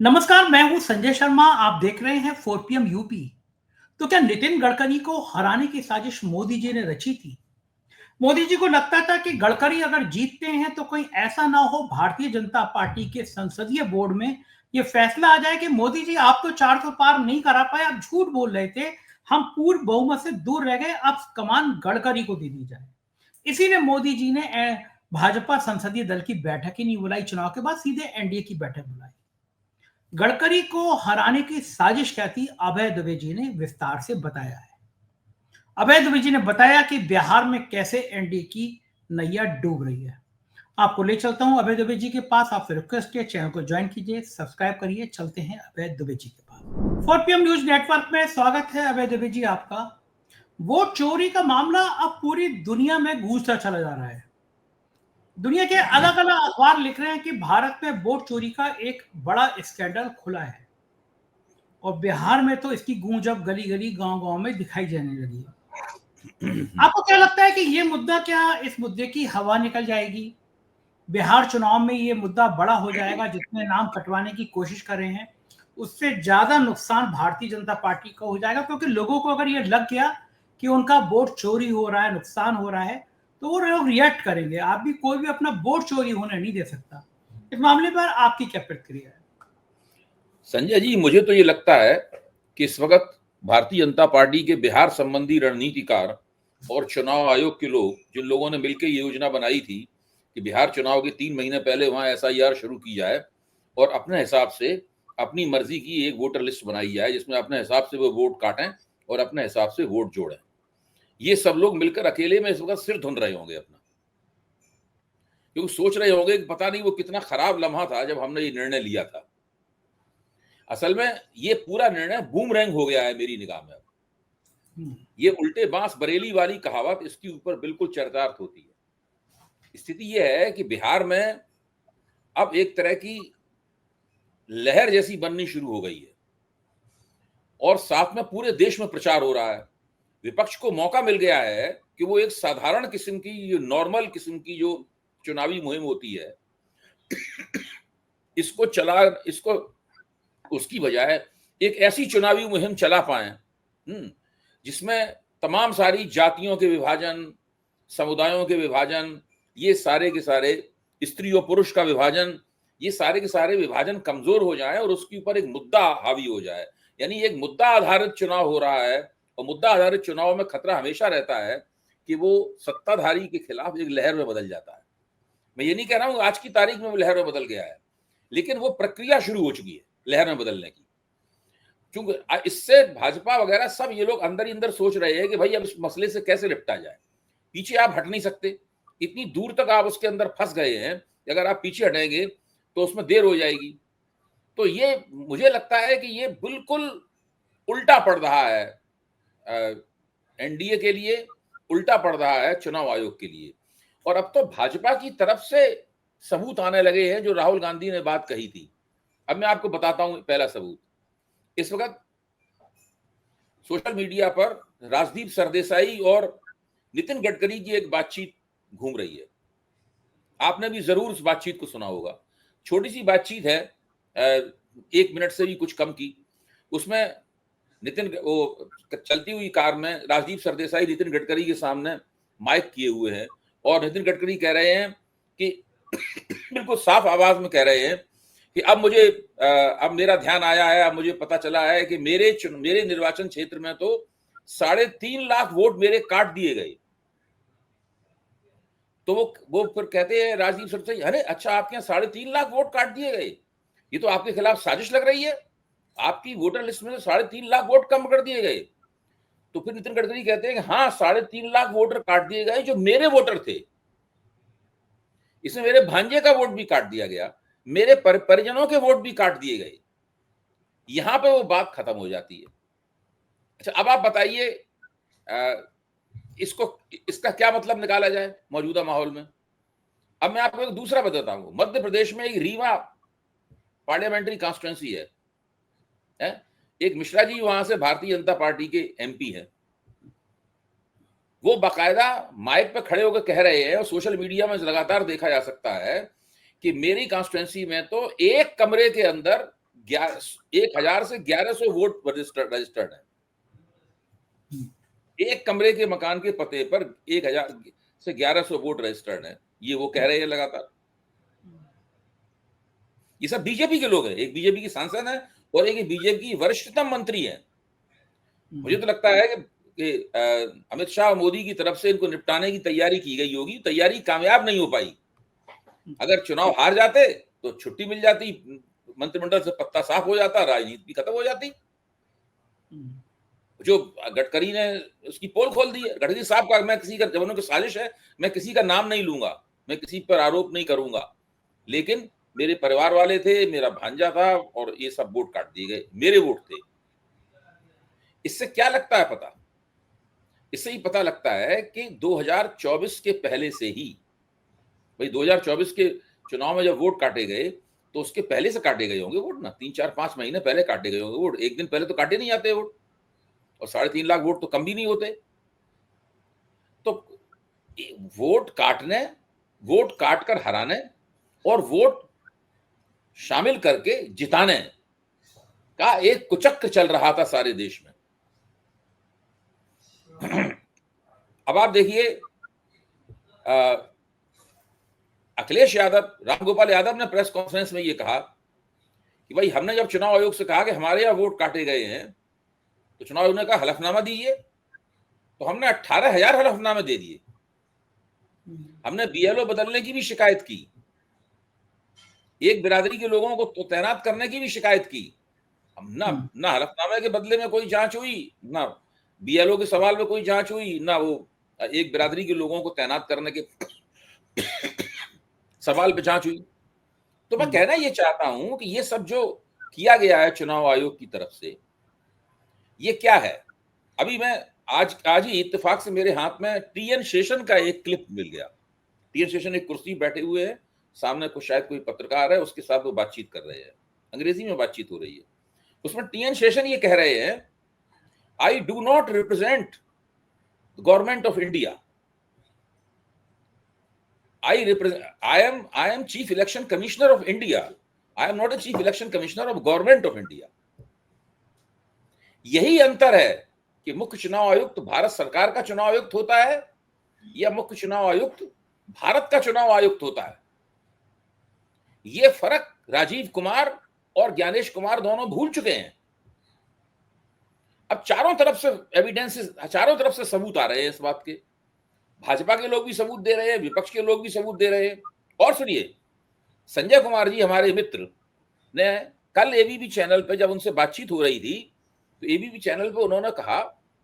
नमस्कार, मैं हूं संजय शर्मा। आप देख रहे हैं 4 PM यूपी। तो क्या नितिन गडकरी को हराने की साजिश मोदी जी ने रची थी? मोदी जी को लगता था कि गडकरी अगर जीतते हैं तो कोई ऐसा ना हो भारतीय जनता पार्टी के संसदीय बोर्ड में ये फैसला आ जाए कि मोदी जी आप तो 400 पार नहीं करा पाए, आप झूठ बोल रहे थे, हम पूर्ण बहुमत से दूर रह गए, अब कमान गडकरी को दे दी जाए। इसीलिए मोदी जी ने भाजपा संसदीय दल की बैठक ही नहीं बुलाई, चुनाव के बाद सीधे एनडीए की बैठक बुलाई। गडकरी को हराने की साजिश क्या थी, अभय दुबे जी ने विस्तार से बताया है। अभय दुबे जी ने बताया कि बिहार में कैसे एनडीए की नैया डूब रही है। आपको ले चलता हूं अभय दुबे जी के पास। आपसे रिक्वेस्ट है, चैनल को ज्वाइन कीजिए, सब्सक्राइब करिए। चलते हैं अभय दुबे जी के पास। 4 PM न्यूज नेटवर्क में स्वागत है अभय दुबे जी आपका। वोट चोरी का मामला अब पूरी दुनिया में गूंजता चला जा रहा है। दुनिया के अलग अलग अखबार लिख रहे हैं कि भारत में वोट चोरी का एक बड़ा स्कैंडल खुला है, और बिहार में तो इसकी गूंज अब गली गली गांव गांव में दिखाई जाने लगी है। आपको क्या लगता है कि ये मुद्दा, क्या इस मुद्दे की हवा निकल जाएगी? बिहार चुनाव में ये मुद्दा बड़ा हो जाएगा? जितने नाम कटवाने की कोशिश कर रहे हैं उससे ज्यादा नुकसान भारतीय जनता पार्टी को हो जाएगा, क्योंकि लोगों को अगर ये लग गया कि उनका वोट चोरी हो रहा है, नुकसान हो रहा है, तो वो लोग रिएक्ट करेंगे। आप भी, कोई भी अपना वोट चोरी होने नहीं दे सकता। इस मामले पर आपकी क्या प्रतिक्रिया है? संजय जी, मुझे तो ये लगता है कि इस वक्त भारतीय जनता पार्टी के बिहार संबंधी रणनीतिकार और चुनाव आयोग के लोग, जिन लोगों ने मिलकर ये योजना बनाई थी कि बिहार चुनाव के 3 महीने पहले वहां एसआईआर शुरू की जाए और अपने हिसाब से अपनी मर्जी की एक वोटर लिस्ट बनाई जाए, जिसमें अपने हिसाब से वो वोट काटें और अपने हिसाब से वोट जोड़ें। ये सब लोग मिलकर अकेले में इस वक्त सिर धुन रहे होंगे अपना, क्योंकि सोच रहे होंगे कि पता नहीं वो कितना खराब लम्हा था जब हमने ये निर्णय लिया था। असल में ये पूरा निर्णय बूमरैंग हो गया है मेरी निगाह में। ये उल्टे बांस बरेली वाली कहावत इसके ऊपर बिल्कुल चरितार्थ होती है। स्थिति यह है कि बिहार में अब एक तरह की लहर जैसी बननी शुरू हो गई है और साथ में पूरे देश में प्रचार हो रहा है। विपक्ष को मौका मिल गया है कि वो एक साधारण किस्म की, जो नॉर्मल किस्म की जो चुनावी मुहिम होती है, इसको उसकी बजाय एक ऐसी चुनावी मुहिम चला पाए जिसमें तमाम सारी जातियों के विभाजन, समुदायों के विभाजन, ये सारे के सारे, स्त्री और पुरुष का विभाजन, ये सारे के सारे विभाजन कमजोर हो जाए और उसके ऊपर एक मुद्दा हावी हो जाए। यानी एक मुद्दा आधारित चुनाव हो रहा है, और मुद्दा आधारित चुनाव में खतरा हमेशा रहता है कि वो सत्ताधारी के खिलाफ एक लहर में बदल जाता है। मैं ये नहीं कह रहा हूं आज की तारीख में वो लहर में बदल गया है, लेकिन वो प्रक्रिया शुरू हो चुकी है लहर में बदलने की। क्योंकि इससे भाजपा वगैरह सब ये लोग अंदर ही अंदर सोच रहे हैं कि भाई अब इस मसले से कैसे निपटा जाए। पीछे आप हट नहीं सकते, इतनी दूर तक आप उसके अंदर फंस गए हैं, अगर आप पीछे हटेंगे तो उसमें देर हो जाएगी। तो ये मुझे लगता है कि ये बिल्कुल उल्टा पड़ रहा है एनडीए के लिए, उल्टा पड़ रहा है चुनाव आयोग के लिए। और अब तो भाजपा की तरफ से सबूत आने लगे हैं, जो राहुल गांधी ने बात कही थी। अब मैं आपको बताता हूं पहला सबूत। इस वक्त सोशल मीडिया पर राजदीप सरदेसाई और नितिन गडकरी की एक बातचीत घूम रही है। आपने भी जरूर उस बातचीत को सुना होगा। छोटी सी बातचीत है, 1 मिनट से भी कुछ कम की। उसमें वो चलती हुई कार में राजदीप सरदेसाई नितिन गडकरी के सामने माइक किए हुए हैं और नितिन गडकरी कह रहे हैं कि बिल्कुल साफ आवाज में कह रहे हैं कि अब मेरा ध्यान आया है, अब मुझे पता चला है कि मेरे निर्वाचन क्षेत्र में तो 3.5 लाख वोट मेरे काट दिए गए। तो वो फिर कहते हैं राजदीप सरदेसाई, अरे अच्छा, आपके यहाँ 3.5 लाख वोट काट दिए गए, ये तो आपके खिलाफ साजिश लग रही है, आपकी वोटर लिस्ट में 3.5 लाख वोट कम कर दिए गए। तो फिर नितिन गडकरी कहते हैं कि हाँ, 3.5 लाख वोटर काट दिए गए जो मेरे वोटर थे, इसमें मेरे भांजे का वोट भी काट दिया गया, मेरे परिजनों के वोट भी काट दिए गए। यहां पे वो बात खत्म हो जाती है। अच्छा, अब आप बताइए इसका क्या मतलब निकाला जाए मौजूदा माहौल में। अब मैं आपको एक दूसरा बताता हूं। मध्य प्रदेश में एक रीवा पार्लियामेंट्री कॉन्स्टिट्यूंसी है, एक मिश्रा जी वहां से भारतीय जनता पार्टी के एमपी हैं। वो बाकायदा माइक पे खड़े होकर कह रहे हैं, और सोशल मीडिया में लगातार देखा जा सकता है कि मेरी कॉन्स्टिट्यूंसी में तो एक कमरे के अंदर 1000 से 1100 वोट रजिस्टर्ड है। एक कमरे के मकान के पते पर 1000 से 1100 वोट रजिस्टर्ड है, ये वो कह रहे हैं लगातार। ये सब बीजेपी के लोग हैं, एक बीजेपी की सांसद है और एक बीजेपी की वरिष्ठतम मंत्री है। मुझे तो लगता है कि अमित शाह और मोदी की तरफ से इनको निपटाने की तैयारी की गई होगी, तैयारी कामयाब नहीं हो पाई। अगर चुनाव हार जाते तो छुट्टी मिल जाती, मंत्रिमंडल से पत्ता साफ हो जाता, राजनीति भी खत्म हो जाती। जो गडकरी ने उसकी पोल खोल दी है। गडकरी साहब का, मैं किसी का, जब उन्होंने साजिश है, मैं किसी का नाम नहीं लूंगा, मैं किसी पर आरोप नहीं करूंगा, लेकिन मेरे परिवार वाले थे, मेरा भांजा था और ये सब वोट काट दिए गए, मेरे वोट थे। इससे क्या लगता है पता? इससे ही पता लगता है कि 2024 के पहले से ही, भाई 2024 के चुनाव में जब वोट काटे गए तो उसके पहले से काटे गए होंगे वोट ना, 3-4-5 महीने पहले काटे गए होंगे वोट। एक दिन पहले तो काटे नहीं जाते वोट, और 3.5 लाख वोट तो कम भी नहीं होते। तो वोट काटने, वोट काट कर हराने और वोट शामिल करके जिताने का एक कुचक्र चल रहा था सारे देश में। अब आप देखिए, अखिलेश यादव, रामगोपाल यादव ने प्रेस कॉन्फ्रेंस में ये कहा कि भाई हमने जब चुनाव आयोग से कहा कि हमारे यहाँ वोट काटे गए हैं, तो चुनाव आयोग ने कहा हलफनामा दीजिए, तो हमने 18,000 हलफनामे दे दिए। हमने बीएलओ बदलने की भी शिकायत की, एक बिरादरी के लोगों को तैनात करने की भी शिकायत की। हम ना हलफनामे के बदले में कोई जांच हुई, ना बीएलओ के सवाल में कोई जांच हुई, ना वो एक बिरादरी के लोगों को तैनात करने के सवाल पे जांच हुई। तो मैं कहना ये चाहता हूं कि ये सब जो किया गया है चुनाव आयोग की तरफ से, ये क्या है? अभी मैं आज ही इत्तेफाक से मेरे हाथ में टीएन शेषन का एक क्लिप मिल गया। टीएन शेषन एक कुर्सी बैठे हुए हैं, सामने कुछ शायद कोई पत्रकार है, उसके साथ वो बातचीत कर रहे हैं, अंग्रेजी में बातचीत हो रही है। उसमें टीएन शेषन ये कह रहे हैं, I do not represent the government of India, I am chief election commissioner of India. I am not a chief election commissioner of government of India. यही अंतर है कि मुख्य चुनाव आयुक्त भारत सरकार का चुनाव आयुक्त होता है या मुख्य चुनाव आयुक्त भारत का चुनाव आयुक्त होता है। ये फर्क राजीव कुमार और ज्ञानेश कुमार दोनों भूल चुके हैं। अब चारों तरफ से एविडेंसेस, चारों तरफ से सबूत आ रहे हैं इस बात के। भाजपा के लोग भी सबूत दे रहे हैं, विपक्ष के लोग भी सबूत दे रहे हैं। और सुनिए, संजय कुमार जी हमारे मित्र ने कल एबीपी चैनल पे जब उनसे बातचीत हो रही थी, तो एबीपी चैनल पे उन्होंने कहा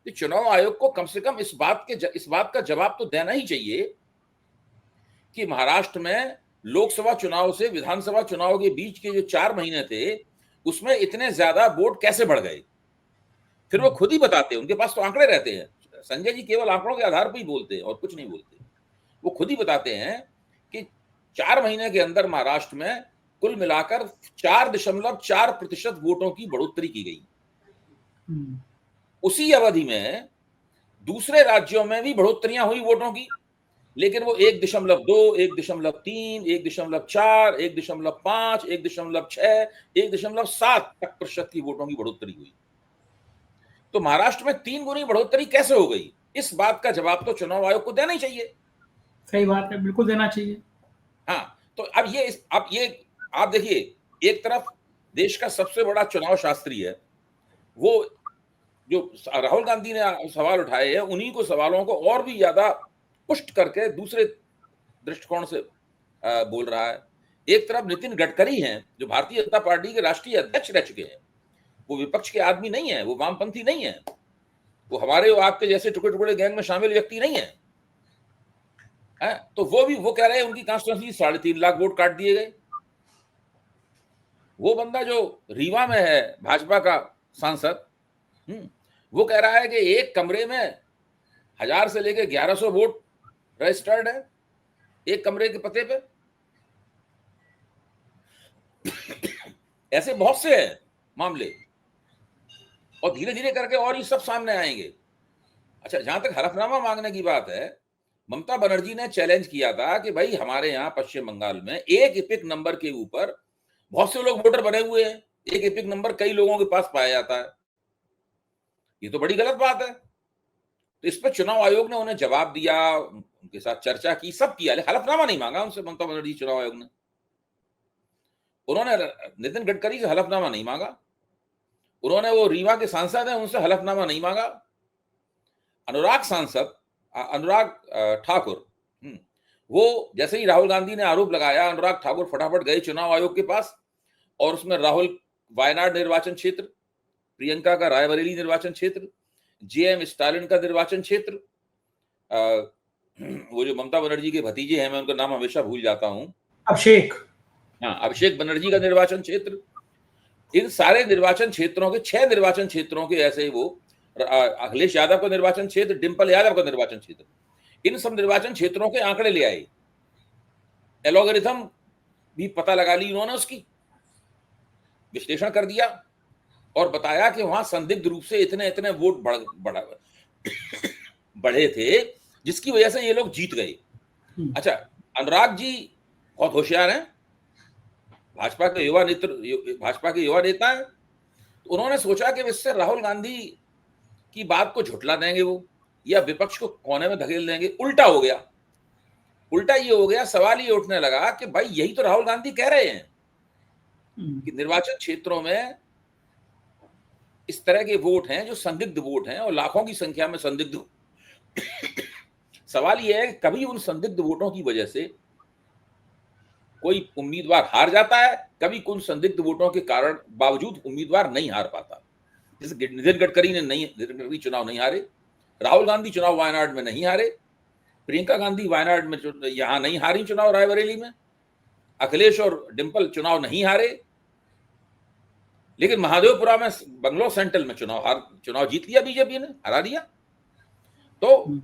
कि चुनाव आयोग को कम से कम इस बात का जवाब तो देना ही चाहिए कि महाराष्ट्र में लोकसभा चुनाव से विधानसभा चुनाव के बीच के जो 4 महीने थे, उसमें इतने ज्यादा वोट कैसे बढ़ गए। फिर वो खुद ही बताते हैं, उनके पास तो आंकड़े रहते हैं। संजय जी केवल आंकड़ों के आधार पर ही बोलते हैं और कुछ नहीं बोलते। वो खुद ही बताते हैं कि 4 महीने के अंदर महाराष्ट्र में कुल मिलाकर 4.4% वोटों की बढ़ोतरी की गई। उसी अवधि में दूसरे राज्यों में भी बढ़ोतरियां हुई वोटों की, लेकिन वो 1.2, 1.3, 1.4, 1.5, 1.6, 1.7% की वोटों की बढ़ोतरी हुई। तो महाराष्ट्र में 3 गुनी बढ़ोतरी कैसे हो गई? इस बात का जवाब तो चुनाव आयोग को देना ही चाहिए। सही बात है, बिल्कुल देना चाहिए। हाँ, तो अब ये आप देखिए, एक तरफ देश का सबसे बड़ा चुनाव शास्त्री है, वो जो राहुल गांधी ने सवाल उठाए हैं, उन्हीं को सवालों को और भी ज्यादा पुष्ट करके दूसरे दृष्टिकोण से बोल रहा है। एक तरफ नितिन गडकरी हैं, जो भारतीय जनता पार्टी के राष्ट्रीय अध्यक्ष रह चुके हैं। वो विपक्ष के आदमी नहीं है, वो वामपंथी नहीं है, वो हमारे और आपके जैसे टुकड़े टुकड़े गैंग में शामिल व्यक्ति नहीं है। तो वो कह रहे हैं उनकी कॉन्स्टिट्यूंसी 3.5 लाख वोट काट दिए गए। वो बंदा जो रीवा में है, भाजपा का सांसद, वो कह रहा है कि एक कमरे में 1000 से लेकर 1100 वोट रजिस्टर्ड है, एक कमरे के पते पे। ऐसे बहुत से हैं मामले, और धीरे धीरे करके और ये सब सामने आएंगे। अच्छा, जहां तक हलफनामा मांगने की बात है, ममता बनर्जी ने चैलेंज किया था कि भाई हमारे यहाँ पश्चिम बंगाल में एक इपिक नंबर के ऊपर बहुत से लोग वोटर बने हुए हैं, एक एपिक नंबर कई लोगों के पास पाया जाता है। ये तो बड़ी गलत बात है। तो इस पर चुनाव आयोग ने उन्हें जवाब दिया, उनके साथ चर्चा की, सब किया, लेकिन हलफनामा नहीं मांगा उनसे ममता बनर्जी चुनाव आयोग ने। उन्होंने नितिन गडकरी से हलफनामा नहीं मांगा, उन्होंने वो रीवा के सांसद हैं उनसे हलफनामा नहीं मांगा। अनुराग सांसद अनुराग ठाकुर, वो जैसे ही राहुल गांधी ने आरोप लगाया, अनुराग ठाकुर फटाफट गए चुनाव आयोग के पास, और उसमें राहुल वायनाड निर्वाचन क्षेत्र, प्रियंका का रायबरेली निर्वाचन क्षेत्र, जेएम स्टालिन का निर्वाचन क्षेत्र, वो जो ममता बनर्जी के भतीजे हैं, मैं उनका नाम हमेशा भूल जाता हूं, अभिषेक बनर्जी का निर्वाचन क्षेत्र, इन सारे निर्वाचन क्षेत्रों के 6 निर्वाचन क्षेत्रों के ऐसे ही वो अखिलेश यादव का निर्वाचन क्षेत्र, डिंपल यादव का निर्वाचन क्षेत्र, इन सब निर्वाचन क्षेत्रों के आंकड़े ले आए, एलोगरिथम भी पता लगा ली उन्होंने, उसकी विश्लेषण कर दिया और बताया कि वहां संदिग्ध रूप से इतने इतने वोट बढ़े थे, जिसकी वजह से ये लोग जीत गए। अच्छा, अनुराग जी बहुत होशियार हैं, भाजपा के युवा नेता है, तो उन्होंने सोचा कि इससे राहुल गांधी की बात को झुठला देंगे वो, या विपक्ष को कोने में धकेल देंगे। उल्टा हो गया, उल्टा ये हो गया, सवाल ये उठने लगा कि भाई यही तो राहुल गांधी कह रहे हैं कि निर्वाचन क्षेत्रों में इस तरह के वोट हैं जो संदिग्ध वोट हैं, और लाखों की संख्या में संदिग्ध सवाल यह है कि कभी उन संदिग्ध वोटों की वजह से कोई उम्मीदवार हार जाता है, कभी उन संदिग्ध वोटों के कारण बावजूद उम्मीदवार नहीं हार पाता। जैसे नितिन गडकरी चुनाव नहीं हारे, राहुल गांधी चुनाव वायनाड में नहीं हारे, प्रियंका गांधी वायनाड में यहां नहीं हारी चुनाव रायबरेली में, अखिलेश और डिंपल चुनाव नहीं हारे, लेकिन महादेवपुरा में बंगलोर सेंट्रल में चुनाव जीत लिया, बीजेपी ने हरा दिया। तो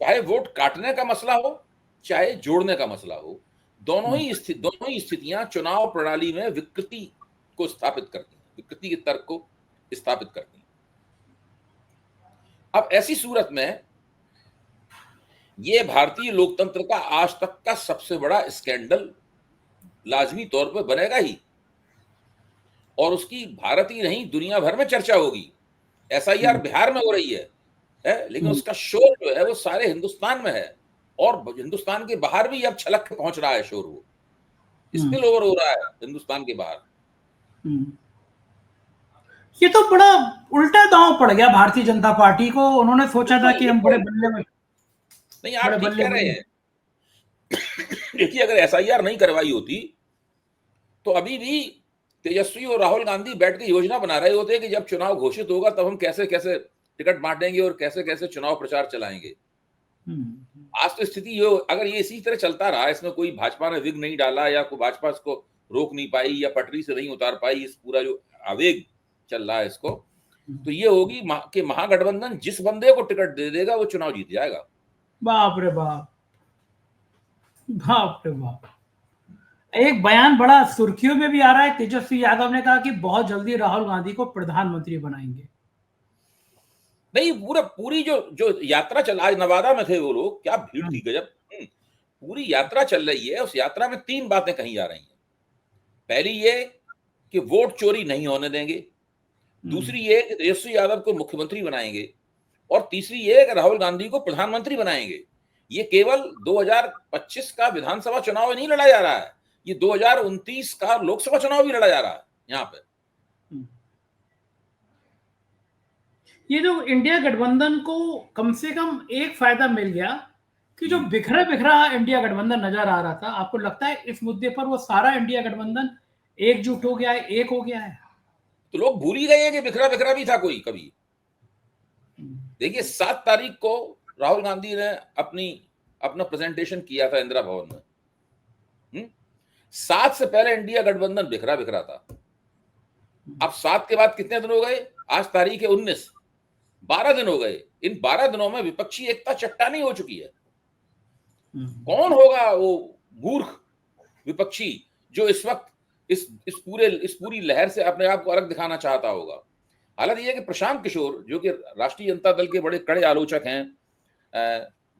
चाहे वोट काटने का मसला हो चाहे जोड़ने का मसला हो, दोनों ही स्थितियां चुनाव प्रणाली में विकृति को स्थापित करती हैं, विकृति के तर्क को स्थापित करती हैं। अब ऐसी सूरत में ये भारतीय लोकतंत्र का आज तक का सबसे बड़ा स्कैंडल लाजमी तौर पर बनेगा ही, और उसकी भारत ही नहीं दुनिया भर में चर्चा होगी। एसआईआर बिहार में हो रही है, लेकिन उसका शोर जो है वो सारे हिंदुस्तान में है, और हिंदुस्तान के बाहर भी अब छलक के पहुंच रहा है शोर, वो स्पिल ओवर हो रहा है हिंदुस्तान के बाहर। ये तो बड़ा उल्टा दांव पड़ गया भारतीय जनता पार्टी को। उन्होंने सोचा था कि हम बड़े बल्ले में, नहीं आप ठीक कह रहे हैं। देखिए, अगर एसआईआर नहीं करवाई होती तो अभी भी तेजस्वी और राहुल गांधी बैठ के योजना बना रहे होते कि जब चुनाव घोषित होगा तब हम कैसे कैसे टिकट बांटेंगे और कैसे कैसे चुनाव प्रचार चलाएंगे। आज तो स्थिति ये, अगर ये इसी तरह चलता रहा, इसमें कोई भाजपा ने विघ्न नहीं डाला या कोई भाजपा इसको रोक नहीं पाई या पटरी से नहीं उतार पाई, इस पूरा जो आवेग चल रहा है इसको, तो ये होगी कि महागठबंधन जिस बंदे को टिकट दे देगा वो चुनाव जीत जाएगा। बाप रे बाप, बाप रे बाप। एक बयान बड़ा सुर्खियों में भी आ रहा है, तेजस्वी यादव ने कहा कि बहुत जल्दी राहुल गांधी को प्रधानमंत्री बनाएंगे। नहीं, पूरी जो यात्रा चल, आज नवादा में थे वो लोग, क्या भीड़ थी गजब। पूरी यात्रा चल रही है, उस यात्रा में 3 बातें कही जा रही हैं। पहली ये कि वोट चोरी नहीं होने देंगे, दूसरी ये कि तेजस्वी यादव को मुख्यमंत्री बनाएंगे, और तीसरी ये कि राहुल गांधी को प्रधानमंत्री बनाएंगे। ये केवल 2025 का विधानसभा चुनाव नहीं लड़ा जा रहा है, ये 2029 का लोकसभा चुनाव भी लड़ा जा रहा है यहाँ पे। ये जो इंडिया गठबंधन को कम से कम एक फायदा मिल गया कि जो बिखरा बिखरा इंडिया गठबंधन नजर आ रहा था, आपको लगता है इस मुद्दे पर वो सारा इंडिया गठबंधन एकजुट हो गया है, एक हो गया है? तो लोग भूल ही गए हैं कि बिखरा बिखरा भी था कोई कभी। देखिए, 7 तारीख को राहुल गांधी ने अपना प्रेजेंटेशन किया था इंदिरा भवन में। 7 से पहले इंडिया गठबंधन बिखरा बिखरा था। अब 7 के बाद कितने दिन हो गए? आज तारीख है 19, 12 दिन हो गए। इन 12 दिनों में विपक्षी एकता चट्टानी हो चुकी है। कौन होगा वो मूर्ख विपक्षी जो इस वक्त इस पूरी लहर से अपने आप को अलग दिखाना चाहता होगा? हालांकि यह कि प्रशांत किशोर, जो कि राष्ट्रीय जनता दल के बड़े कड़े आलोचक हैं,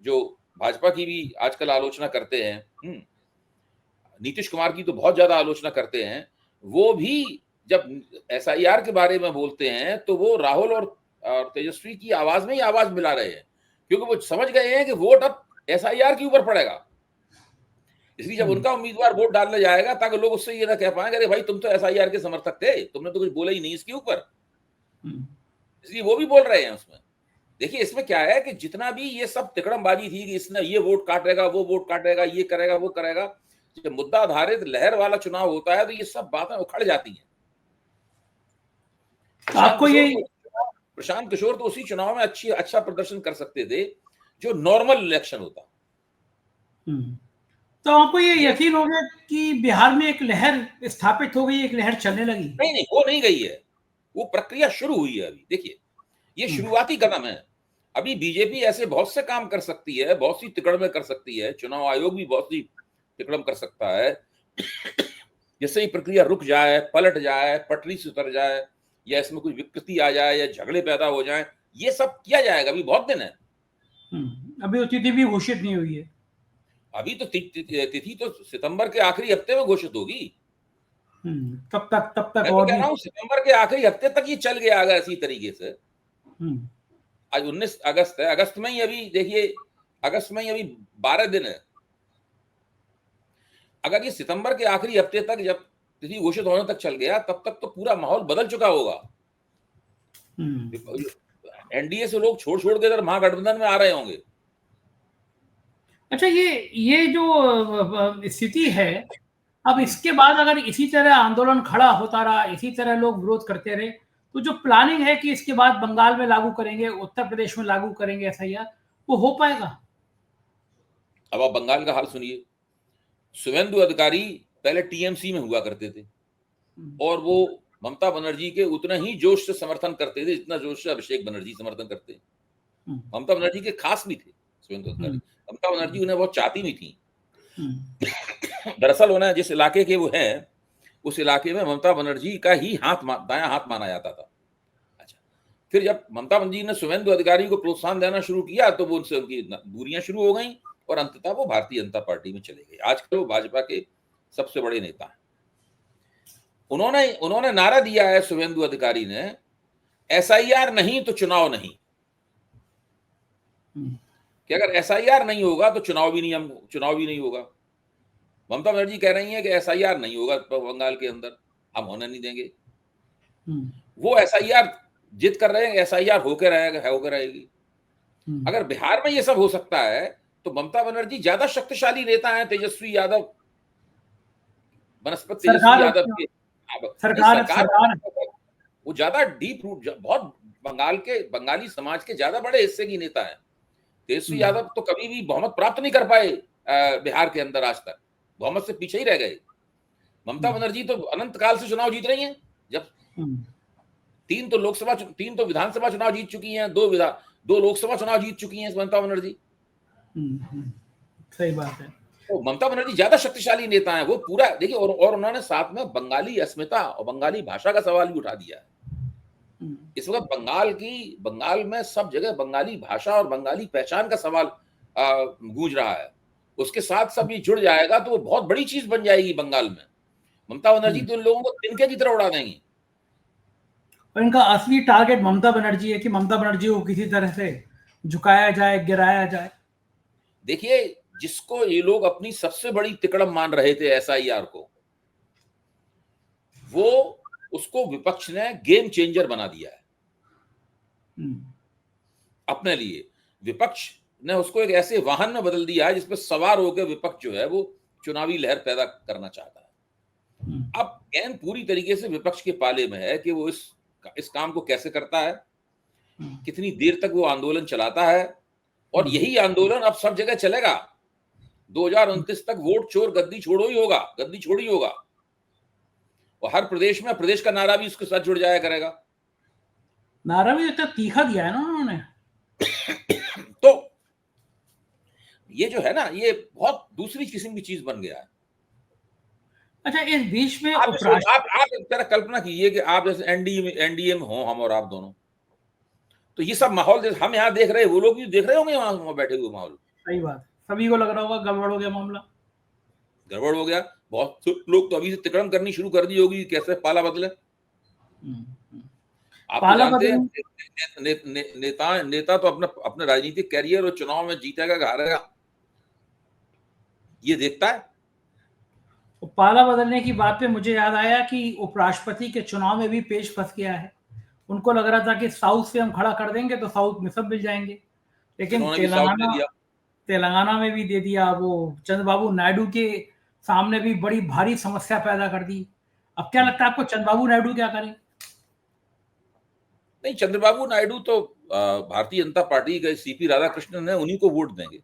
जो भाजपा की भी आजकल आलोचना करते हैं, नीतीश कुमार की तो बहुत ज्यादा आलोचना करते हैं, वो भी जब एसआईआर के बारे में बोलते हैं तो वो राहुल और तेजस्वी की आवाज में ही आवाज मिला रहे हैं, क्योंकि वो समझ गए हैं कि वोट अब एसआईआर के ऊपर पड़ेगा। इसलिए जब उनका उम्मीदवार वोट डालने जाएगा, ताकि लोग उससे ये ना कह पाएंगे अरे भाई तुम तो एसआईआर के समर्थक थे, तुमने तो कुछ बोला ही नहीं इसके ऊपर। इसलिए वो भी बोल रहे हैं उसमें। देखिए इसमें क्या है कि जितना भी ये सब तिकड़मबाजी थी कि इसने ये वोट काटेगा, वो वोट काटेगा, ये करेगा, वो करेगा, जब मुद्दा आधारित लहर वाला चुनाव होता है तो ये सब बातें उखड़ जाती हैं। प्रशांत किशोर तो उसी चुनाव में अच्छा प्रदर्शन कर सकते थे जो नॉर्मल इलेक्शन होता। तो आपको ये यकीन हो गया कि बिहार में एक लहर स्थापित हो गई, एक लहर चलने लगी? नहीं, वो नहीं गई है, वो प्रक्रिया शुरू हुई है अभी। देखिए ये शुरुआती कदम है। अभी बीजेपी ऐसे बहुत से काम कर सकती है, बहुत सी तिकड़में कर सकती है, चुनाव आयोग भी बहुत सी तिकड़म कर सकता है जिससे ये प्रक्रिया रुक जाए, पलट जाए, पटरी से उतर जाए, या इसमें कुछ विकृति आ जाए, या झगड़े पैदा हो जाए। ये सब किया जाएगा, अभी बहुत दिन है। अभी तिथि भी घोषित नहीं हुई है। अभी तो तिथि तो सितंबर के आखिरी हफ्ते में घोषित होगी। तब तक मैं तो कह रहा हूं सितंबर के आखिरी हफ्ते तक ये चल गया अगर इसी तरीके से। आज 19 अगस्त है, अगस्त में ही अभी देखिए, अगस्त में ही अभी 12 दिन है। अगर ये सितंबर के आखिरी हफ्ते तक जब तिथि घोषित होने तक चल गया, तब तक तो पूरा माहौल बदल चुका होगा। एनडीए से लोग छोड़ के इधर महागठबंधन में आ रहे होंगे। अच्छा, ये जो स्थिति है, अब इसके बाद अगर इसी तरह आंदोलन खड़ा होता रहा, इसी तरह लोग विरोध करते रहे, तो जो प्लानिंग है कि इसके बाद बंगाल में लागू करेंगे, उत्तर प्रदेश में लागू करेंगे एसआईआर, वो हो पाएगा? अब आप बंगाल का हाल सुनिए। शुभेंदु अधिकारी पहले टीएमसी में हुआ करते थे और वो ममता बनर्जी के उतना ही जोश से समर्थन करते थे जितना जोश से अभिषेक बनर्जी समर्थन करते हैं। ममता बनर्जी के खास भी थे शुभेंदु अधिकारी। ममता बनर्जी उन्हें बहुत चाहती भी थी। दरअसल उन्हें जिस इलाके के वो हैं, उस इलाके में ममता बनर्जी का ही दायां हाथ माना जाता था। अच्छा, फिर जब ममता बनर्जी ने शुभेंदु अधिकारी को प्रोत्साहन देना शुरू किया तो वो उनसे उनकी दूरियां शुरू हो गई और अंततः वो भारतीय जनता पार्टी में चले गए। आजकल वो भाजपा के सबसे बड़े नेता हैं। उन्होंने नारा दिया है शुभेंदु अधिकारी ने, एसआईआर नहीं तो चुनाव नहीं। कि अगर एसआईआर नहीं होगा तो चुनाव भी नहीं होगा। ममता बनर्जी कह रही है कि एसआईआर नहीं होगा बंगाल के अंदर, हम होने नहीं देंगे। वो एसआईआर जिद कर रहे हैं, एसआईआर होकर रहेगी। अगर बिहार में ये सब हो सकता है तो ममता बनर्जी ज्यादा शक्तिशाली नेता है तेजस्वी यादव, तेजस्वी यादव के सरकार वो ज्यादा डीप रूट, बहुत बंगाली समाज के ज्यादा बड़े हिस्से की नेता है। तेजस्वी यादव तो कभी भी बहुमत प्राप्त नहीं कर पाए बिहार के अंदर, आज तक बहुमत से पीछे ही रह गए। ममता बनर्जी तो अनंत काल से चुनाव जीत रही हैं। जब 3 तो विधानसभा चुनाव जीत चुकी हैं, 2 लोकसभा चुनाव जीत चुकी हैं ममता बनर्जी। सही बात है। तो ममता बनर्जी ज्यादा शक्तिशाली नेता है। वो पूरा देखिए, और उन्होंने साथ में बंगाली अस्मिता और बंगाली भाषा का सवाल भी उठा दिया है। इस वक्त बंगाल में सब जगह बंगाली भाषा और बंगाली पहचान का सवाल गूंज रहा है। उसके साथ सब ये जुड़ जाएगा तो वो बहुत बड़ी चीज बन जाएगी बंगाल में। ममता बनर्जी तो इन लोगों को तिनके की तरह उड़ा देंगी। और इनका असली टारगेट ममता बनर्जी है कि ममता बनर्जी को किसी तरह से झुकाया जाए, गिराया जाए। देखिए, जिसको ये लोग अपनी सबसे बड़ी तिकड़म मान रहे थे एसआईआर को, वो उसको विपक्ष ने गेम चेंजर बना दिया है अपने लिए। विपक्ष ने उसको एक ऐसे वाहन में बदल दिया है जिसपे सवार होकर विपक्ष जो है वो चुनावी लहर पैदा करना चाहता है। अब गेंद पूरी तरीके से विपक्ष के पाले में है कि वो इस काम को कैसे करता है, कितनी देर तक वो आंदोलन चलाता है। और यही आंदोलन अब सब जगह चलेगा। 2029 तक वोट चोर गद्दी छोड़ो ही होगा। और हर प्रदेश में प्रदेश का नारा भी उसके साथ जुड़ जाया करेगा। नारा भी इतना तीखा दिया है ना उन्होंने। तो ये जो है ना, ये बहुत दूसरी किस्म की चीज बन गया है। अच्छा, इस बीच में आप जरा कल्पना कीजिए कि आप जैसे एनडीए में हो, हम और आप दोनों, तो ये सब माहौल हम यहाँ देख रहे हैं, वो लोग भी देख रहे होंगे वहां बैठे हुए माहौल। सही बात, सभी को लग रहा होगा गड़बड़ हो गया मामला। गड़बड़ हो गया। बहुत लोग तो अभी से तिकड़म करनी शुरू कर दी होगी, कैसे पाला बदले। हम्म। आप तो पाला जानते हैं बदल नेता तो अपना अपने राजनीतिक कैरियर और चुनाव में जीतेगा कि हारेगा ये देखता है। पाला बदलने की बात पे मुझे याद आया कि उपराष्ट्रपति के चुनाव में भी पेच फंस गया है। उनको लग रहा था कि साउथ से हम खड़ा कर देंगे तो साउथ में सब मिल जाएंगे, लेकिन इन्होंने भी साउथ दे तेलंगाना दिया। तेलंगाना में भी दे दिया। वो चंद्रबाबू नायडू के सामने भी बड़ी भारी समस्या पैदा कर दी। अब क्या लगता है आपको, चंद्रबाबू नायडू क्या करें? नहीं, चंद्रबाबू नायडू तो भारतीय जनता पार्टी के सीपी राधाकृष्णन है, उन्हीं को वोट देंगे।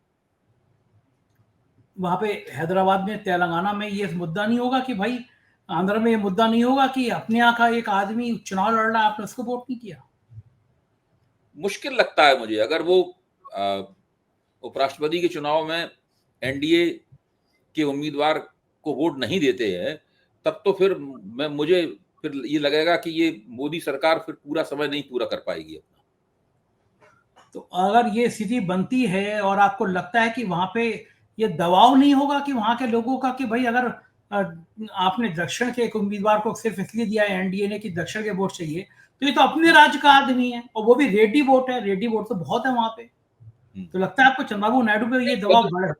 वहां पे हैदराबाद में, तेलंगाना में ये मुद्दा नहीं होगा कि भाई, आंध्र में ये मुद्दा नहीं होगा कि अपने यहाँ का एक आदमी चुनाव लड़ रहा है, आपने उसको वोट नहीं किया? मुश्किल लगता है मुझे, अगर वो उपराष्ट्रपति के चुनाव में एनडीए के उम्मीदवार को वोट नहीं देते हैं, तब तो फिर मुझे फिर ये लगेगा कि ये मोदी सरकार फिर पूरा समय नहीं पूरा कर पाएगी अपना। तो अगर ये स्थिति बनती है और आपको लगता है कि वहां पे ये दबाव नहीं होगा कि वहां के लोगों का कि भाई अगर आपने दक्षिण के एक उम्मीदवार को सिर्फ इसलिए दिया है एनडीए ने कि दक्षिण के वोट चाहिए, तो ये तो अपने राज्य का आदमी है और वो भी रेड्डी वोट है, रेड्डी वोट तो बहुत है वहां पे। तो लगता है आपको चंद्रबाबू नायडू पे ये दबाव बढ़?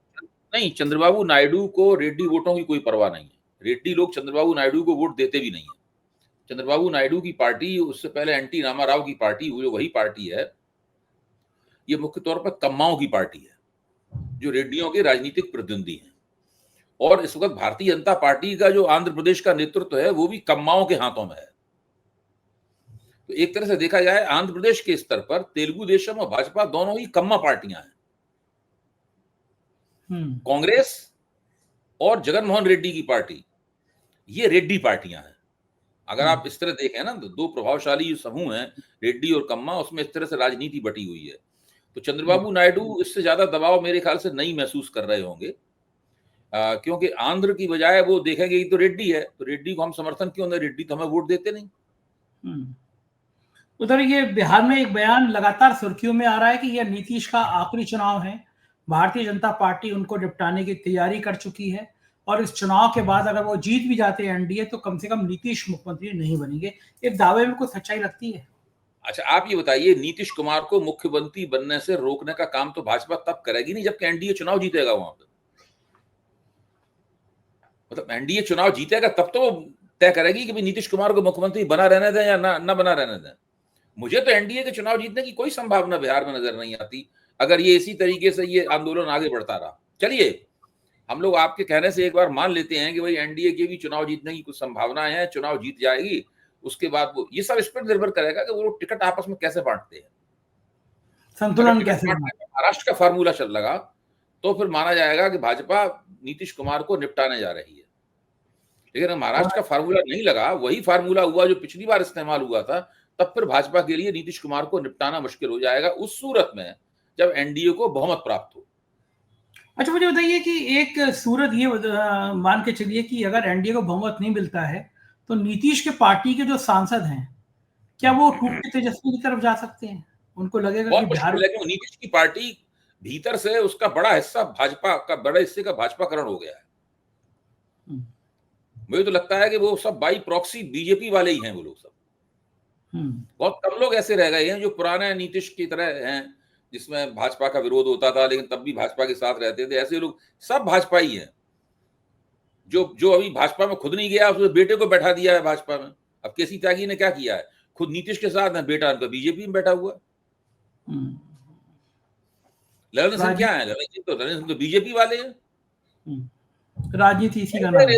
नहीं, चंद्रबाबू नायडू को रेड्डी वोटों की कोई परवाह नहीं है। रेड्डी लोग चंद्रबाबू नायडू को वोट देते भी नहीं है। चंद्रबाबू नायडू की पार्टी, उससे पहले एनटी रामाराव की पार्टी, वो जो वही पार्टी है, ये मुख्य तौर पर कम्माओं की पार्टी है जो रेड्डियों के राजनीतिक प्रतिद्वंदी हैं। और इस वक्त भारतीय जनता पार्टी का जो आंध्र प्रदेश का नेतृत्व है वो भी कम्माओं के हाथों में है। तो एक तरह से देखा जाए, आंध्र प्रदेश के स्तर पर तेलुगु देशम और भाजपा दोनों ही कम्मा पार्टियां हैं। कांग्रेस और जगनमोहन रेड्डी की पार्टी, ये रेड्डी पार्टियां हैं। अगर आप इस तरह देखें ना, तो दो प्रभावशाली जो समूह हैं, रेड्डी और कम्मा, उसमें इस तरह से राजनीति बटी हुई है। तो चंद्रबाबू नायडू इससे ज्यादा दबाव मेरे ख्याल से नहीं महसूस कर रहे होंगे, क्योंकि आंध्र की बजाय वो देखेंगे कि तो रेड्डी है, तो रेड्डी को हम समर्थन क्यों दें, रेड्डी तो हमें वोट देते नहीं। उधर ये बिहार में एक बयान लगातार सुर्खियों में आ रहा है कि यह नीतीश का आखिरी चुनाव है, भारतीय जनता पार्टी उनको निपटाने की तैयारी कर चुकी है और इस चुनाव के बाद अगर वो जीत भी जाते हैं एनडीए, तो कम से कम नीतीश मुख्यमंत्री नहीं बनेंगे। इस दावे में कुछ सच्चाई लगती है? अच्छा, आप ये बताइए, नीतीश कुमार को मुख्यमंत्री बनने से रोकने का काम तो भाजपा तब करेगी नहीं जबकि एनडीए चुनाव जीतेगा वहां पर। मतलब एनडीए चुनाव जीतेगा तब तो वो तय करेगी कि भाई नीतीश कुमार को मुख्यमंत्री बना रहने दें या ना बना रहने दें। मुझे तो एनडीए के चुनाव जीतने की कोई संभावना बिहार में नजर नहीं आती, अगर ये इसी तरीके से ये आंदोलन आगे बढ़ता रहा। चलिए, हम लोग आपके कहने से एक बार मान लेते हैं कि भाई एनडीए के भी चुनाव जीतने की कुछ संभावनाएं हैं, चुनाव जीत जाएगी, उसके बाद वो, ये सब इस पर निर्भर करेगा कि वो लोग टिकट आपस में कैसे बांटते हैं, संतुलन कैसे महाराष्ट्र का फार्मूला चल लगा तो फिर माना जाएगा कि भाजपा नीतीश कुमार को निपटाने जा रही है। लेकिन महाराष्ट्र का फार्मूला नहीं लगा, वही फार्मूला हुआ जो पिछली बार इस्तेमाल हुआ था, तब फिर भाजपा के लिए नीतीश कुमार को निपटाना मुश्किल हो जाएगा उस सूरत में जब एनडीए को बहुमत प्राप्त हो। अच्छा, मुझे बताइए कि एक सूरत ये मान के चलिए कि अगर एनडीए को बहुमत नहीं मिलता है तो नीतीश के पार्टी के जो सांसद हैं, क्या वो टूट के तेजस्वी की तरफ जा सकते हैं? उनको लगेगा बहुत कि बिहार मुश्किल है कि नीतीश की पार्टी भीतर से उसका बड़ा हिस्सा भाजपा का, बड़े हिस्से का भाजपाकरण हो गया है। मुझे तो लगता है कि वो सब बाई प्रॉक्सी बीजेपी वाले ही हैं वो लोग सब। बहुत कम लोग ऐसे रह गए हैं जो पुराने नीतीश की तरह हैं, जिसमें भाजपा का विरोध होता था लेकिन तब भी भाजपा के साथ रहते थे। ऐसे लोग सब भाजपा ही हैं। जो अभी भाजपा में खुद नहीं गया, उसने बेटे को बैठा दिया है भाजपा में। अब केसी त्यागी ने क्या किया है, खुद नीतीश के साथ है, बेटा उनका बीजेपी में बैठा हुआ। ललन सिंह क्या है, ललन सिंह तो बीजेपी वाले हैं। राजनीति इसी का नाम है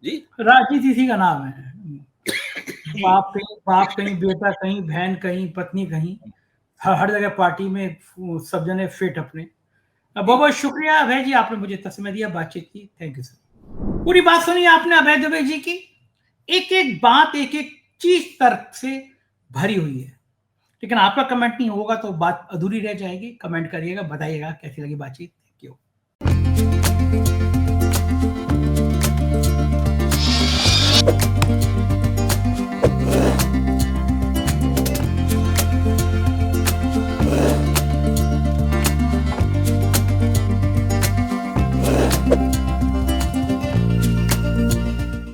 जी, राजनीति इसी का नाम है। बाप कहीं, बेटा कहीं, बहन कहीं, पत्नी कहीं, हर जगह पार्टी में सब जने फिट अपने। बहुत बहुत शुक्रिया अभय जी, आपने मुझे इतना समय दिया, बातचीत की। Thank you sir. पूरी बात सुनी आपने अभय दुबे जी की, एक एक बात, एक एक चीज तर्क से भरी हुई है। लेकिन आपका कमेंट नहीं होगा तो बात अधूरी रह जाएगी। कमेंट करिएगा, बताइएगा कैसी लगी बातचीत। Thank you.